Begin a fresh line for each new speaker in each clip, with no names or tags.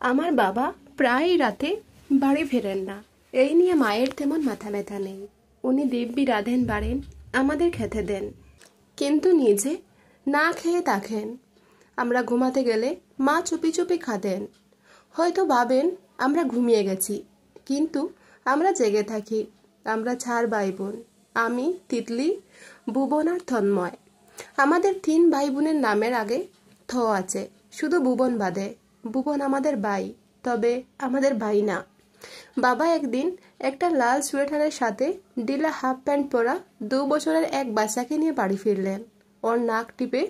আমার বাবা প্রায় রাতে বাড়ি ফেরেন না। এই নিয়ে মায়ের তেমন মাথা ব্যথা নেই। উনি দিব্যি রাঁধেন বাড়েন, আমাদের খেতে দেন, কিন্তু নিজে না খেয়ে থাকেন। আমরা ঘুমাতে গেলে মা চুপি চুপি খাতেন। হয়তো ভাবেন আমরা ঘুমিয়ে গেছি, কিন্তু আমরা জেগে থাকি। আমরা 4 ভাই বোন, আমি, তিতলি, ভুবন আর তন্ময়। আমাদের 3 ভাই বোনের নামের আগে থ আছে, শুধু ভুবন বাদে। ভুবন আমাদের ভাই, তবে আমাদের ভাই না। বাবা একদিন একটা লাল সোয়েটারের সাথে ডিলা হাফ প্যান্ট পরা 2 বছরের এক বাচ্চাকে নিয়ে বাড়ি ফিরলেন। ওর নাক টিপে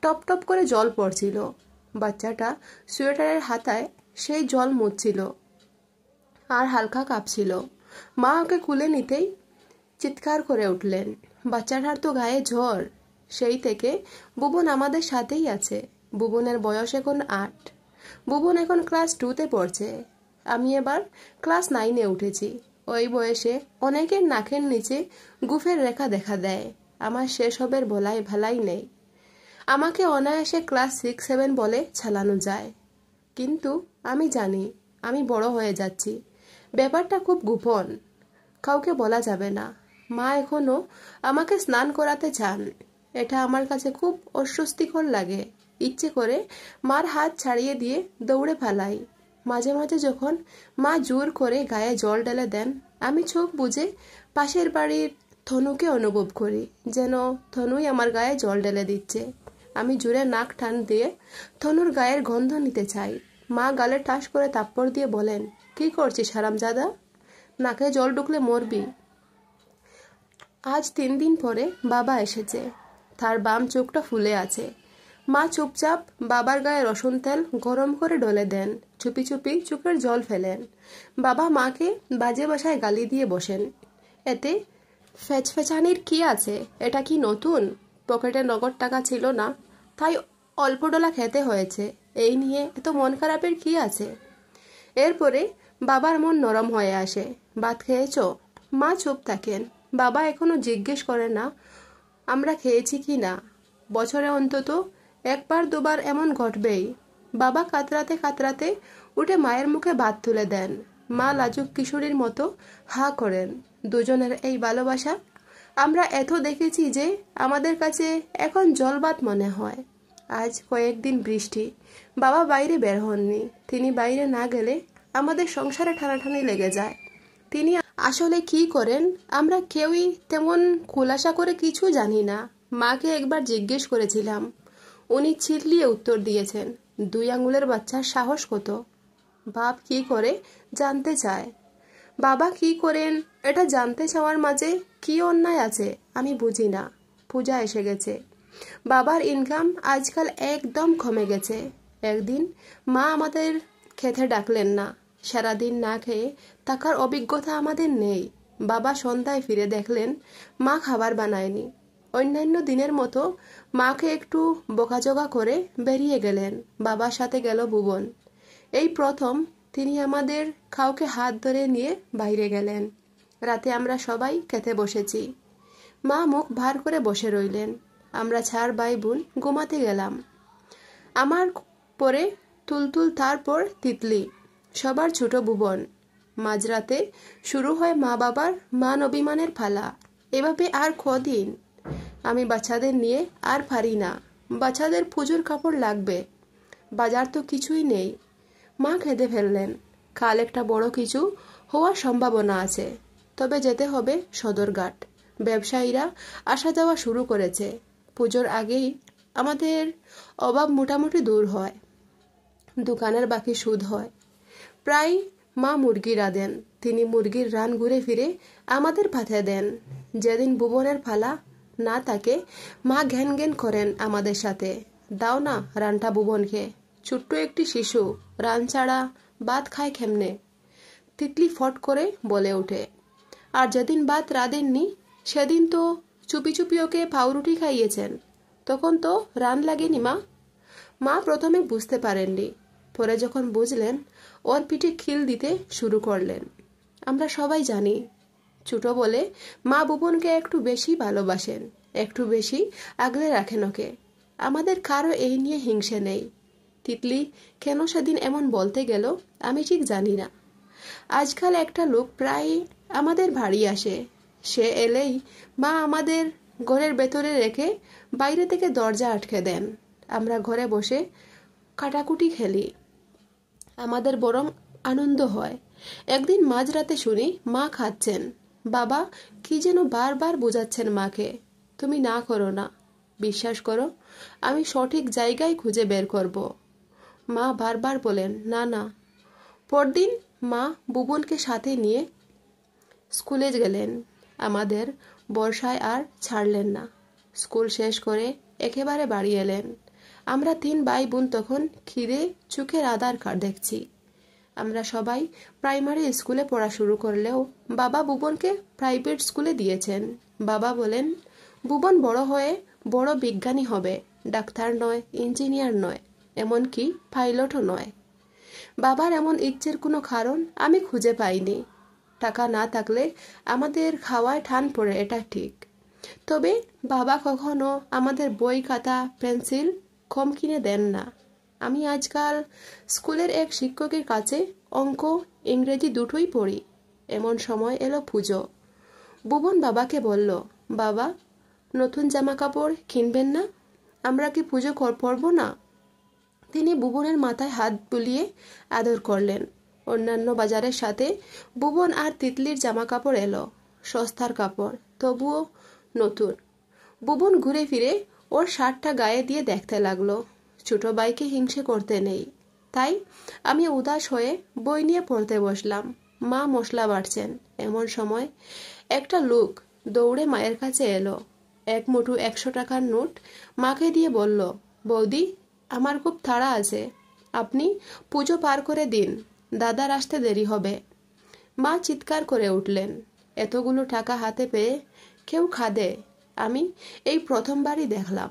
টপ টপ করে জল পড়ছিল। বাচ্চাটা সোয়েটারের হাতায় সেই জল মুছছিল আর হালকা কাঁপছিল। মা ওকে কুলে নিতেই চিৎকার করে উঠলেন, বাচ্চাটার তো গায়ে জ্বর। সেই থেকে ভুবন আমাদের সাথেই আছে। ভুবনের বয়স এখন 8। ভুবন এখন ক্লাস 2তে পড়ছে। আমি এবার ক্লাস 9-এ উঠেছি। ওই বয়সে অনেকের নাকের নিচে গুফের রেখা দেখা দেয়। আমার সেসবের বলাই ভালাই নেই। আমাকে অনায়াসে ক্লাস 6-7 বলে চালানো যায়, কিন্তু আমি জানি আমি বড় হয়ে যাচ্ছি। ব্যাপারটা খুব গোপন, কাউকে বলা যাবে না। মা এখনো আমাকে স্নান করাতে চান। এটা আমার কাছে খুব অস্বস্তিকর লাগে। ইচ্ছে করে মার হাত ছাড়িয়ে দিয়ে দৌড়ে পালাই। মাঝে মাঝে যখন মা জোর করে গায়ে জল ঢেলে দেন, আমি চোখ বুজে পাশের বাড়ির থনুকে অনুভব করি, যেন থনুই আমার গায়ে জল ঢেলে দিচ্ছে। আমি জোরে নাক টান দিয়ে থনুর গায়ের গন্ধ নিতে চাই। মা গালে ঠাস করে থাপ্পড় দিয়ে বলেন, কি করছিস হারামজাদা? নাকে জল ঢুকলে মরবি। আজ 3 দিন পরে বাবা এসেছে। তার বাম চোখটা ফুলে আছে। মা চুপচাপ বাবার গায়ে রসুন তেল গরম করে ঢেলে দেন, চুপি চুপি চোখের জল ফেলেন। বাবা মাকে বাজে ভাষায় গালি দিয়ে বসেন। এতে ফেচফেচানির কি আছে? এটা কি নতুন? পকেটে নগদ টাকা ছিল না, তাই অল্প ডলা খেতে হয়েছে। এই নিয়ে এত মন খারাপের কি আছে? এরপরে বাবার মন নরম হয়ে আসে। ভাত খেয়েছো? মা চুপ থাকেন। বাবা এখনো জিজ্ঞেস করে না আমরা খেয়েছি কি না। বছরে অন্তত 1-2বার এমন ঘটবেই। বাবা কাতরাতে কাতরাতে উঠে মায়ের মুখে ভাত তুলে দেন। মা লাজুক কিশোরীর মতো হা করেন। দুজনের এই ভালোবাসা আমরা এত দেখেছি যে আমাদের কাছে এখন জলবাত মনে হয়। আজ কয়েকদিন বৃষ্টি, বাবা বাইরে বের হননি। তিনি বাইরে না গেলে আমাদের সংসারে টানাটানি লেগে যায়। তিনি আসলে কি করেন আমরা কেউই তেমন খোলাসা করে কিছু জানি না। মাকে একবার জিজ্ঞেস করেছিলাম, উনি চিল্লিয়ে উত্তর দিয়েছেন, 2 আঙুলের বাচ্চার সাহস কত? বাপ কি করে জানতে চায়। বাবা কি করেন এটা জানতে চাওয়ার মাঝে কি অন্যায় আছে আমি বুঝি না। পূজা এসে গেছে। বাবার ইনকাম আজকাল একদম কমে গেছে। একদিন মা আমাদের খেতে ডাকলেন না। সারাদিন না খেয়ে থাকার অভিজ্ঞতা আমাদের নেই। বাবা সন্ধ্যায় ফিরে দেখলেন মা খাবার বানায়নি। অন্যান্য দিনের মতো মাকে একটু বকাঝকা করে বেরিয়ে গেলেন। বাবার সাথে গেল ভুবন। এই প্রথম তিনি আমাদের কাউকে হাত ধরে নিয়ে বাইরে গেলেন। রাতে আমরা সবাই খেতে বসেছি। মা মুখ ভার করে বসে রইলেন। আমরা 4 ভাই বোন ঘুমাতে গেলাম। আমার পরে তুলতুল, তারপর তিতলি, সবার ছোট ভুবন। মাঝরাতে শুরু হয় মা বাবার মান অভিমানের পালা। এভাবে আর কদিন? আমি বাচ্চাদের নিয়ে আর পারি না। বাচ্চাদের পুজোর কাপড় লাগবে, বাজার তো কিছুই নেই। মা কেঁদে ফেললেন। কাল একটা বড় কিছু হওয়ার সম্ভাবনা আছে, তবে যেতে হবে সদরঘাট। ব্যবসায়ীরা আসা যাওয়া শুরু করেছে। পুজোর আগেই আমাদের অভাব মোটামুটি দূর হয়। দোকানের বাকি সুদ হয়। প্রায় মা মুরগি রাঁধেন। তিনি মুরগির রান ঘুরে ফিরে আমাদের পাঠিয়ে দেন। যেদিন ভুবনের ফালা না থাকে মা ঘ্যান ঘ্যান করেন আমাদের সাথে, দাও না রানটা ভুবনকে, ছোট্ট একটি শিশু, রান ছাড়া ভাত খায় কেমনে? তিতলি ফট করে বলে ওঠে। আর যেদিন ভাত রাঁধেননি সেদিন তো চুপি চুপি ওকে পাউরুটি খাইয়েছেন, তখন তো রান লাগেনি মা। মা প্রথমে বুঝতে পারেননি, পরে যখন বুঝলেন ওর পিঠে খিল দিতে শুরু করলেন। আমরা সবাই জানি ছোট বলে মা ভুবনকে একটু বেশি ভালোবাসেন, একটু বেশি আগলে রাখেন ওকে। আমাদের কারো এই নিয়ে হিংসে নেই। তিতলি কেন সেদিন এমন বলতে গেল আমি ঠিক জানি না। আজকাল একটা লোক প্রায় আমাদের বাড়ি আসে। সে এলেই মা আমাদের ঘরের ভেতরে রেখে বাইরে থেকে দরজা আটকে দেন। আমরা ঘরে বসে কাটাকুটি খেলি। আমাদের বরং আনন্দ হয়। একদিন মাঝরাতে শুনি মা খাচ্ছেন। বাবা কি যেন বারবার বোঝাচ্ছেন মাকে, তুমি না করো না, বিশ্বাস করো, আমি সঠিক জায়গায় খুঁজে বের করব। মা বারবার বলেন না না। পরদিন মা বুবনকে সাথে নিয়ে স্কুলে গেলেন। আমাদের বর্ষায় আর ছাড়লেন না। স্কুল শেষ করে একেবারে বাড়ি এলেন। আমরা 3 ভাই বোন তখন খিদে চোখের আধার দেখছি। আমরা সবাই প্রাইমারি স্কুলে পড়া শুরু করলেও বাবা বুবনকে প্রাইভেট স্কুলে দিয়েছেন। বাবা বলেন বুবন বড় হয়ে বড় বিজ্ঞানী হবে, ডাক্তার নয়, ইঞ্জিনিয়ার নয়, এমনকি পাইলটও নয়। বাবার এমন ইচ্ছের কোনো কারণ আমি খুঁজে পাইনি। টাকা না থাকলে আমাদের খাওয়ায় টান পড়ে, এটা ঠিক। তবে বাবা কখনো আমাদের বই, খাতা, পেন্সিল কম কিনে দেন না। আমি আজকাল স্কুলের এক শিক্ষকের কাছে অঙ্ক, ইংরেজি দুটোই পড়ি। এমন সময় এলো পুজো। বুবন বাবাকে বলল, বাবা নতুন জামা কাপড় কিনবেন না? আমরা কি পুজো পরব না? তিনি বুবনের মাথায় হাত বুলিয়ে আদর করলেন। অন্যান্য বাজারের সাথে বুবন আর তিতলির জামা কাপড় এলো। সস্তার কাপড়, তবুও নতুন। বুবন ঘুরে ফিরে ওর শার্টটা গায়ে দিয়ে দেখতে লাগলো। ছোট ভাইকে হিংসে করতে নেই, তাই আমি উদাস হয়ে বই নিয়ে পড়তে বসলাম। মা মশলা বাটছেন। এমন সময় একটা লোক দৌড়ে মায়ের কাছে এলো। এক মুঠো 100 টাকার নোট মাকে দিয়ে বলল, বৌদি আমার খুব তাড়া আছে, আপনি পুজো পার করে দিন, দাদার আসতে দেরি হবে। মা চিৎকার করে উঠলেন, এতগুলো টাকা হাতে পেয়ে কেউ খাদে? আমি এই প্রথমবারই দেখলাম।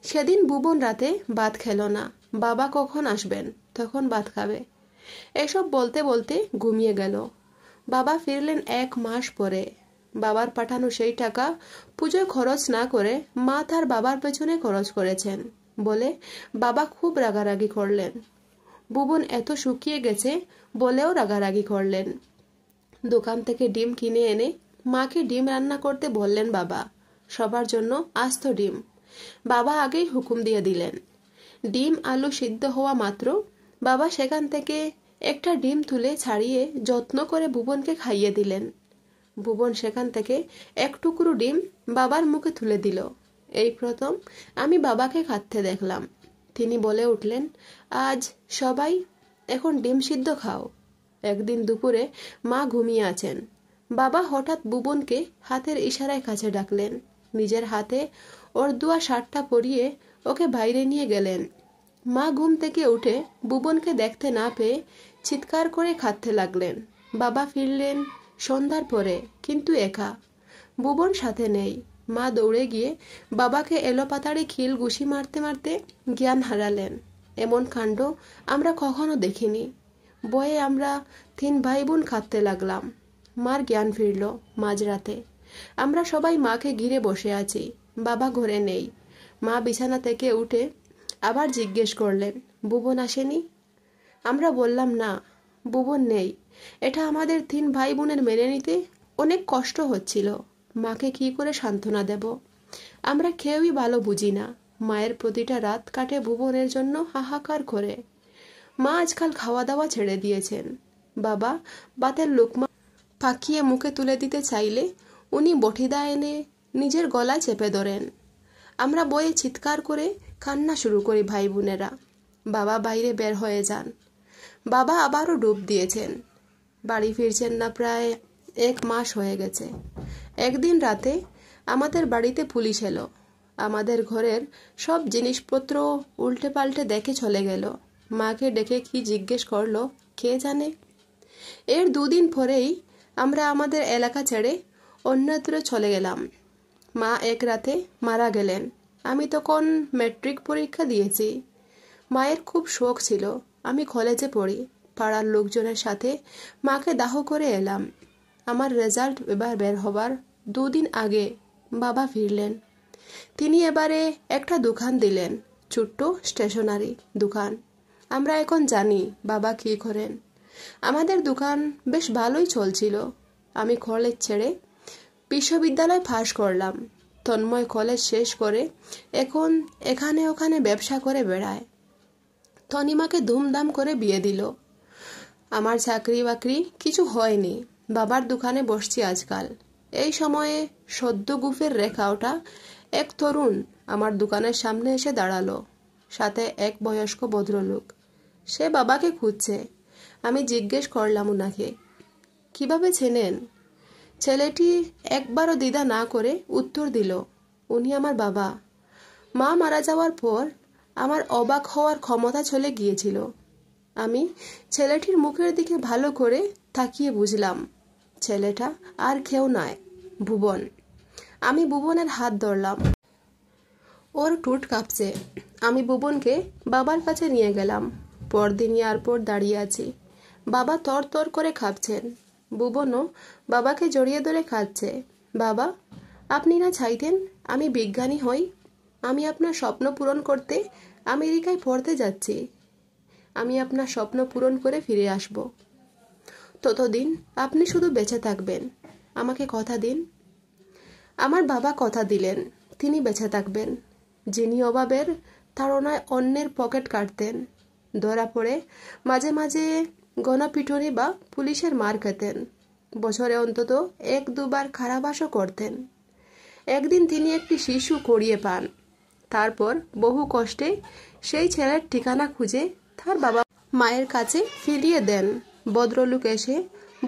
সেদিন বুবন রাতে ভাত খেলো না। বাবা কখন আসবেন, তখন ভাত খাবে, এসব বলতে বলতে ঘুমিয়ে গেল। বাবা ফিরলেন 1 মাস পরে। বাবার পাঠানো সেই টাকা পুজোয় খরচ না করে মা তার বাবার পেছনে খরচ করেছেন বলে বাবা খুব রাগারাগি করলেন। বুবন এত শুকিয়ে গেছে বলেও রাগারাগি করলেন। দোকান থেকে ডিম কিনে এনে মাকে ডিম রান্না করতে বললেন বাবা, সবার জন্য আস্ত ডিম। বাবা আগেই হুকুম দিয়ে দিলেন। ডিম আলু সিদ্ধ হওয়া মাত্র বাবা সেখান থেকে একটা ডিম তুলে ছাড়িয়ে যত্ন করে বুবনকে খাইয়ে দিলেন। বুবন সেখান থেকে এক টুকরো ডিম বাবার মুখে তুলে দিল। এই প্রথম আমি বাবাকে খাচ্ছে দেখলাম। তিনি বলে উঠলেন, আজ সবাই এখন ডিম সিদ্ধ খাও। একদিন দুপুরে মা ঘুমিয়ে আছেন। বাবা হঠাৎ বুবনকে হাতের ইশারায় কাছে ডাকলেন। নিজের হাতে ওর দুয়া শার্টটা পরিয়ে ওকে বাইরে নিয়ে গেলেন। মা ঘুম থেকে উঠে বুবনকে দেখতে না পেয়ে চিৎকার করে কাঁদতে লাগলেন। বাবা ফিরলেন সন্ধ্যার পরে, কিন্তু একা। বুবন সাথে নেই। মা দৌড়ে গিয়ে বাবাকে এলোপাতাড়ি খিল ঘুষি মারতে মারতে জ্ঞান হারালেন। এমন কাণ্ড আমরা কখনো দেখিনি। বয়ে আমরা 3 ভাই বোন কাঁদতে লাগলাম। মার জ্ঞান ফিরল মাঝরাতে। আমরা সবাই মাকে ঘিরে বসে আছি। বাবা ঘরে নেই। মা বিছানা থেকে উঠে আবার জিজ্ঞেস করলেন, বুবন আসেনি? আমরা বললাম না, বুবন নেই। এটা আমাদের 3 ভাই বোনের মেনে নিতে অনেক কষ্ট হচ্ছিল। মাকে কি করে সান্ত্বনা দেব? আমরা কেউই ভালো বুঝি না। মায়ের প্রতিটা রাত কাটে বুবনের জন্য হাহাকার করে। মা আজকাল খাওয়া দাওয়া ছেড়ে দিয়েছেন। বাবা ভাতের লোকমা পাকিয়ে মুখে তুলে দিতে চাইলে উনি বটিদা এনে নিজের গলায় চেপে ধরেন। আমরা বয়ে চিৎকার করে কান্না শুরু করি ভাই বোনেরা। বাবা বাইরে বের হয়ে যান। বাবা আবারও ডুব দিয়েছেন। বাড়ি ফিরছেন না প্রায় 1 মাস হয়ে গেছে। একদিন রাতে আমাদের বাড়িতে পুলিশ এলো। আমাদের ঘরের সব জিনিসপত্র উল্টে পাল্টে দেখে চলে গেল। মাকে ডেকে কি জিজ্ঞেস করলো কে জানে। এর 2 দিন পরেই আমরা আমাদের এলাকা ছেড়ে অন্যত্র চলে গেলাম। মা এক রাতে মারা গেলেন। আমি তখন ম্যাট্রিক পরীক্ষা দিয়েছি। মায়ের খুব শোক ছিল। আমি কলেজে পড়ি। পাড়ার লোকজনের সাথে মাকে দাহ করে এলাম। আমার রেজাল্ট এবার বের হবার 2 দিন আগে বাবা ফিরলেন। তিনি এবারে একটা দোকান দিলেন, ছোট্ট স্টেশনারি দোকান। আমরা এখন জানি বাবা কী করেন। আমাদের দোকান বেশ ভালোই চলছিল। আমি কলেজ ছেড়ে বিশ্ববিদ্যালয় পাশ করলাম। তন্ময় কলেজ শেষ করে এখন এখানে ওখানে ব্যবসা করে বেড়ায়। তনিমাকে ধুমধাম করে বিয়ে দিল। আমার চাকরি বাকরি কিছু হয়নি, বাবার দোকানে বসছি আজকাল। এই সময়ে সদ্য গুফের রেখা ওঠা এক তরুণ আমার দোকানের সামনে এসে দাঁড়ালো, সাথে এক বয়স্ক ভদ্রলোক। সে বাবাকে খুঁজছে। আমি জিজ্ঞেস করলাম উনাকে, কিভাবে চেনেন? ছেলেটি একবারও দ্বিধা না করে উত্তর দিল, উনি আমার বাবা। মা মারা যাওয়ার পর আমার অবাক হওয়ার ক্ষমতা চলে গিয়েছিল। আমি ছেলেটির মুখের দিকে ভালো করে তাকিয়ে বুঝলাম ছেলেটা আর কেউ নয়, ভুবন। আমি ভুবনের হাত ধরলাম। ওর ঠোঁট কাঁপছে। আমি ভুবনকে বাবার কাছে নিয়ে গেলাম। পরদিন এয়ারপোর্ট দাঁড়িয়ে আছি। বাবা তর তর করে কাঁপছেন। ভুবনও বাবাকে জড়িয়ে ধরে কাঁদছে। বাবা, আপনি না চাইতেন আমি বিজ্ঞানী হই? আমি আপনার স্বপ্ন পূরণ করতে আমেরিকায় পড়তে যাচ্ছি। আমি আপনার স্বপ্ন পূরণ করে ফিরে আসব। ততদিন আপনি শুধু বেঁচে থাকবেন। আমাকে কথা দিন। আমার বাবা কথা দিলেন তিনি বেঁচে থাকবেন। যিনি অভাবের তাড়নায় অন্যের পকেট কাটতেন, ধরা পড়ে মাঝে মাঝে গণপিটুনি বা পুলিশের মার খেতেন, বছরে অন্তত 1-2 বার কারাবাসও করতেন। একদিন তিনি একটি শিশু কুড়িয়ে পান। তারপর বহু কষ্টে সেই ছেলের ঠিকানা খুঁজে তার বাবা মায়ের কাছে ফিরিয়ে দেন। ভদ্রলোক এসে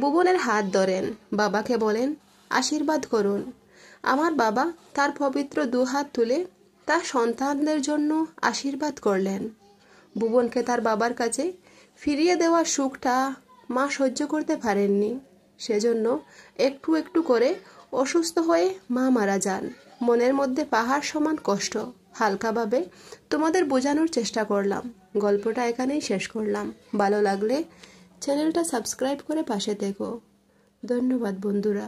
ভুবনের হাত ধরেন, বাবাকে বলেন, আশীর্বাদ করুন। আমার বাবা তার পবিত্র 2 হাত তুলে তার সন্তানদের জন্য আশীর্বাদ করলেন। ভুবনকে তার বাবার কাছে ফিরিয়ে দেওয়ার সুখটা মা সহ্য করতে পারেননি। সেজন্য একটু একটু করে অসুস্থ হয়ে মা মারা যান। মনের মধ্যে পাহাড় সমান কষ্ট। হালকাভাবে তোমাদের বোঝানোর চেষ্টা করলাম। গল্পটা এখানেই শেষ করলাম। ভালো লাগলে চ্যানেলটা সাবস্ক্রাইব করে পাশে থেকো। ধন্যবাদ বন্ধুরা।